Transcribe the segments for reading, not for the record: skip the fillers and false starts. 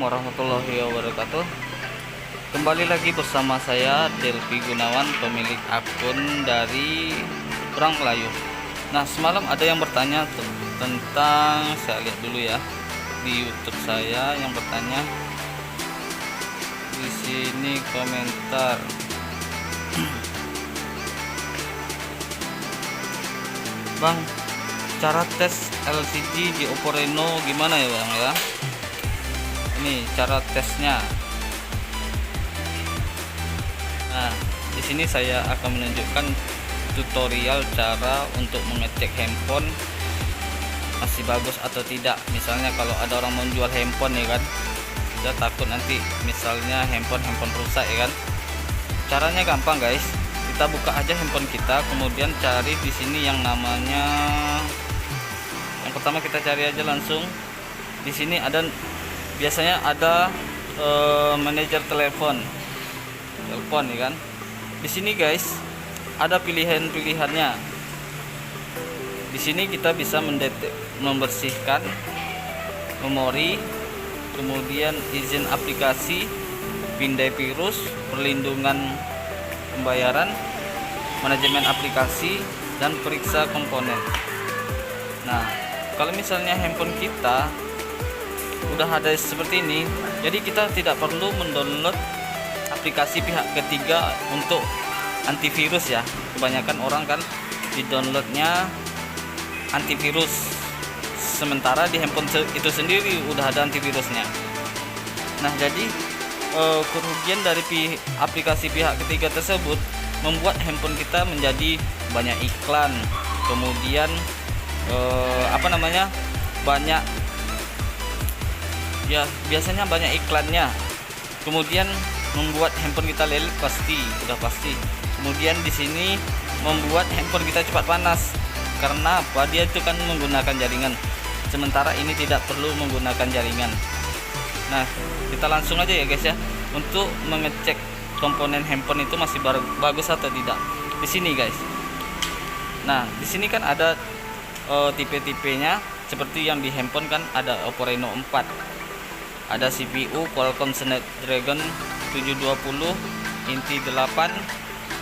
warahmatullahi wabarakatuh. Kembali lagi bersama saya Delvi Gunawan, pemilik akun dari Orang Melayu. Nah, semalam ada yang bertanya tentang, saya lihat dulu ya di YouTube saya, yang bertanya di sini komentar. Bang, cara tes LCD di Oppo Reno gimana ya Bang ya? Ini cara tesnya. Nah, di sini saya akan menunjukkan tutorial cara untuk mengecek handphone masih bagus atau tidak. Misalnya kalau ada orang menjual handphone ya kan, kita takut nanti misalnya handphone rusak ya kan. Caranya gampang guys. Kita buka aja handphone kita, kemudian cari di sini yang namanya, yang pertama kita cari aja langsung di sini ada, biasanya ada manajer telepon ya kan. Di sini guys ada pilihan-pilihannya. Di sini kita bisa membersihkan memori, kemudian izin aplikasi, pindai virus, perlindungan pembayaran, manajemen aplikasi, dan periksa komponen. Nah, kalau misalnya handphone kita udah ada seperti ini, jadi kita tidak perlu mendownload aplikasi pihak ketiga untuk antivirus ya. Kebanyakan orang kan di downloadnya antivirus, sementara di handphone itu sendiri udah ada antivirusnya. Nah, jadi kerugian dari aplikasi pihak ketiga tersebut membuat handphone kita menjadi banyak iklan, kemudian banyak ya, biasanya banyak iklannya, kemudian membuat handphone kita lelet, udah pasti. Kemudian di sini membuat handphone kita cepat panas. Karena apa? Dia itu kan menggunakan jaringan, sementara ini tidak perlu menggunakan jaringan. Nah, kita langsung aja ya guys ya, untuk mengecek komponen handphone itu masih bagus atau tidak. Di sini guys. Nah, di sini kan ada tipe-tipenya, seperti yang di handphone kan ada Oppo Reno 4. Ada CPU Qualcomm Snapdragon 720, inti 8,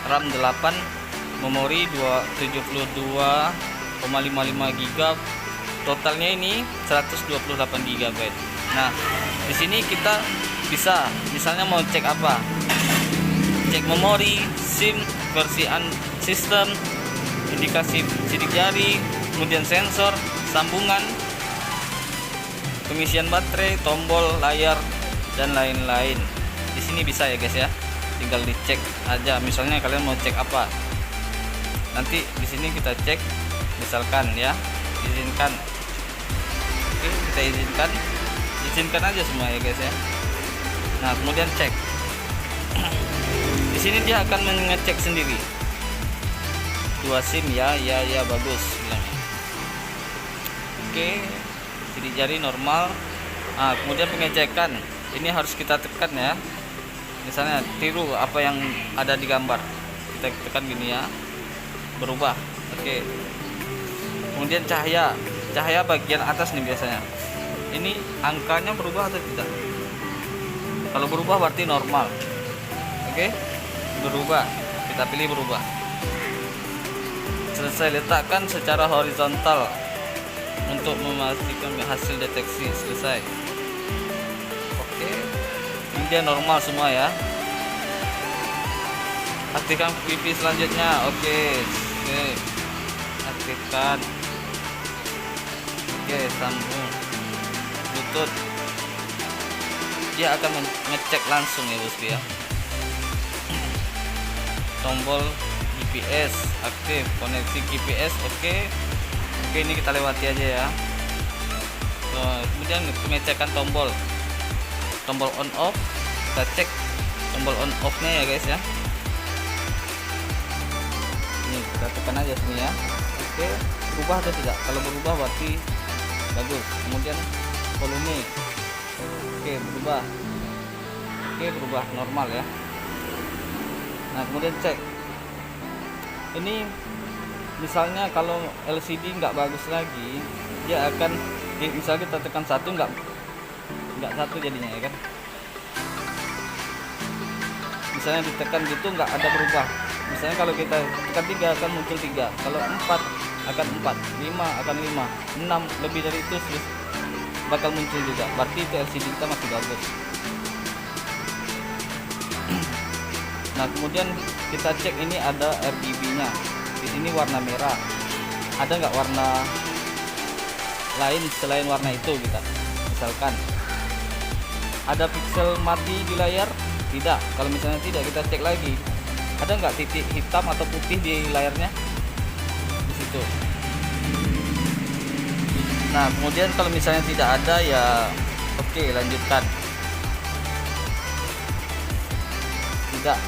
RAM 8, memori 72,55 GB. Totalnya ini 128 GB. Nah, di sini kita bisa misalnya mau cek apa? Cek memori, SIM, versi sistem, indikasi sidik jari, kemudian sensor, sambungan, pengisian baterai, tombol, layar, dan lain-lain. Di sini bisa ya guys ya. Tinggal dicek aja. Misalnya kalian mau cek apa? Nanti di sini kita cek, misalkan ya, izinkan. Oke, kita izinkan aja semua ya guys ya. Nah, kemudian cek. Di sini dia akan mengecek sendiri. 2 SIM ya, bagus bilangnya. Oke, sidik jari normal. Nah, kemudian pengecekan ini harus kita tekan ya. Misalnya tiru apa yang ada di gambar, kita tekan gini ya, berubah. Oke. Kemudian cahaya bagian atas nih biasanya. Ini angkanya berubah atau tidak? Kalau berubah berarti normal. Oke, berubah, kita pilih berubah. Selesai, letakkan secara horizontal untuk memastikan hasil deteksi. Selesai. Oke, ini dia normal semua ya. Aktifkan wifi selanjutnya. Oke, aktifkan. Oke, sambung Bluetooth. Dia akan ngecek langsung ya bosku ya. Tombol GPS aktif, koneksi GPS. Oke, ini kita lewati aja ya. Kemudian pengecekan tombol on off, kita cek tombol on off nya ya guys ya. Ini kita tekan aja sini ya. Oke, berubah atau tidak? Kalau berubah berarti bagus. Kemudian volume. Oke, berubah. Oke, berubah normal ya. Nah, kemudian cek. Ini misalnya kalau LCD nggak bagus lagi, dia akan, misalnya kita tekan 1 nggak nggak satu jadinya ya kan. Misalnya ditekan gitu nggak ada berubah. Misalnya kalau kita tekan 3 akan muncul 3, kalau 4 akan 4, 5 akan 5, 6 lebih dari itu bakal muncul juga. Berarti itu LCD kita masih bagus. Nah kemudian kita cek ini ada RGB-nya. Di sini warna merah. Ada nggak warna lain selain warna itu kita? Misalkan ada pixel mati di layar? Tidak. Kalau misalnya tidak, kita cek lagi. Ada nggak titik hitam atau putih di layarnya? Di situ. Nah kemudian kalau misalnya tidak ada ya oke, lanjutkan. Tidak.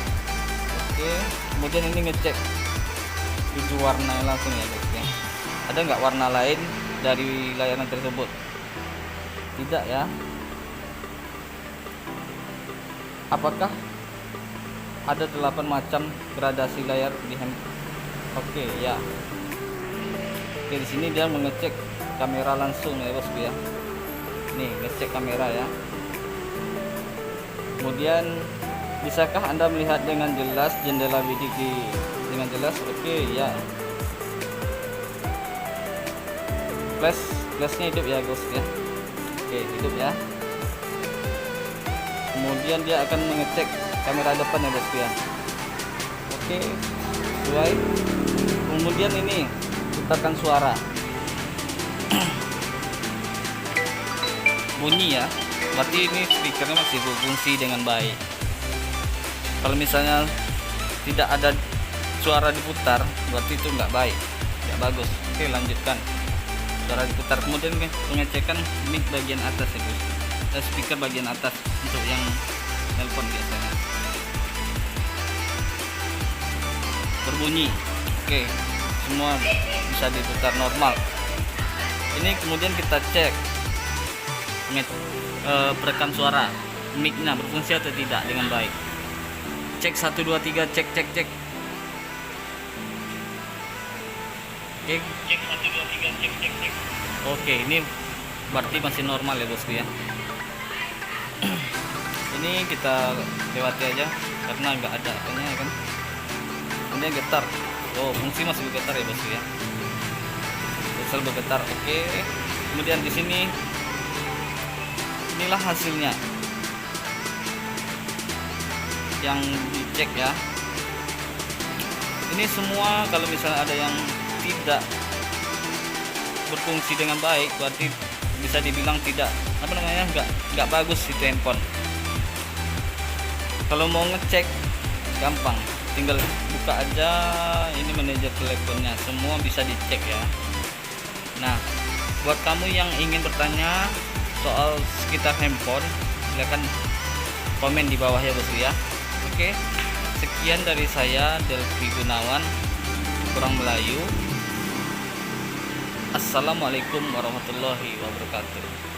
Oke, kemudian ini ngecek 7 warna langsung ya guys ya. Ada nggak warna lain dari layanan tersebut? Tidak ya. Apakah ada 8 macam gradasi layar di handphone? Oke ya. Oke, di sini dia mengecek kamera langsung ya bosku ya. Nih ngecek kamera ya. Kemudian bisakah Anda melihat dengan jelas jendela bidik dengan jelas? Oke ya. Flashnya hidup ya guys ya. Oke, hidup ya. Kemudian dia akan mengecek kamera depan ya guys ya. Oke, sesuai. Kemudian ini putarkan suara. Bunyi ya. Berarti ini speakernya masih berfungsi dengan baik. Kalau misalnya tidak ada suara diputar, berarti itu nggak baik, nggak bagus. Oke, lanjutkan. Suara diputar. Kemudian pengecekan mic bagian atas ya guys. Speaker bagian atas untuk yang telepon biasanya berbunyi. Oke, semua bisa diputar normal. Ini kemudian kita cek perekam suara, mic-nya berfungsi atau tidak dengan baik. Cek 1 2 3, cek. Oke. Cek 1 2 3, cek. Oke, ini berarti masih normal ya bosku ya. Ini kita lewati aja karena nggak ada apanya ya kan. Kemudian getar. Oh, fungsi masih bergetar ya bosku ya. Pixel bergetar. Oke. Kemudian di sini inilah hasilnya yang dicek ya. Ini semua kalau misalnya ada yang tidak berfungsi dengan baik, berarti bisa dibilang tidak nggak bagus itu handphone. Kalau mau ngecek gampang, tinggal buka aja ini manajer teleponnya, semua bisa dicek ya. Nah buat kamu yang ingin bertanya soal sekitar handphone, silakan komen di bawah ya bosku ya. Oke, sekian dari saya Delvi Gunawan, kurang Melayu. Assalamualaikum warahmatullahi wabarakatuh.